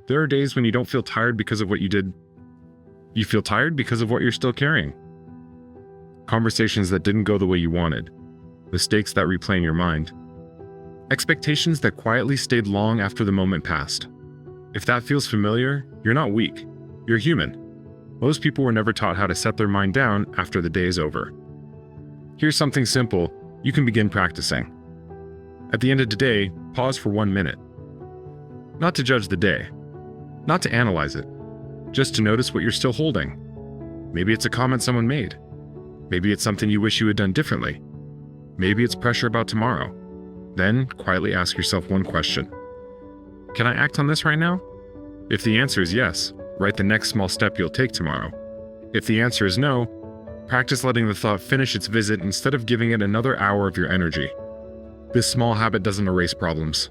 There are days when you don't feel tired because of what you did. You feel tired because of what you're still carrying. Conversations that didn't go the way you wanted. Mistakes that replay in your mind. Expectations that quietly stayed long after the moment passed. If that feels familiar, you're not weak. You're human. Most people were never taught how to set their mind down after the day is over. Here's something simple you can begin practicing. At the end of the day, pause for 1 minute. Not to judge the day. Not to analyze it. Just to notice what you're still holding. Maybe it's a comment someone made. Maybe it's something you wish you had done differently. Maybe it's pressure about tomorrow. Then, quietly ask yourself one question. Can I act on this right now? If the answer is yes, write the next small step you'll take tomorrow. If the answer is no, practice letting the thought finish its visit instead of giving it another hour of your energy. This small habit doesn't erase problems,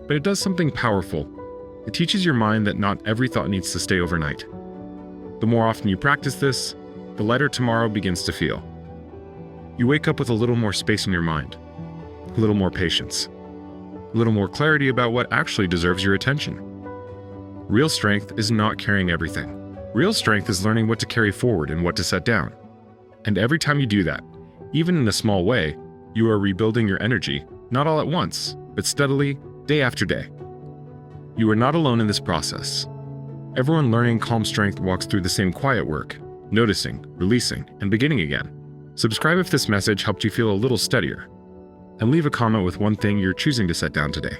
but it does something powerful. It teaches your mind that not every thought needs to stay overnight. The more often you practice this, the lighter tomorrow begins to feel. You wake up with a little more space in your mind, a little more patience, a little more clarity about what actually deserves your attention. Real strength is not carrying everything. Real strength is learning what to carry forward and what to set down. And every time you do that, even in a small way, you are rebuilding your energy, not all at once, but steadily, day after day. You are not alone in this process. Everyone learning calm strength walks through the same quiet work, noticing, releasing, and beginning again. Subscribe if this message helped you feel a little steadier, and leave a comment with one thing you're choosing to set down today.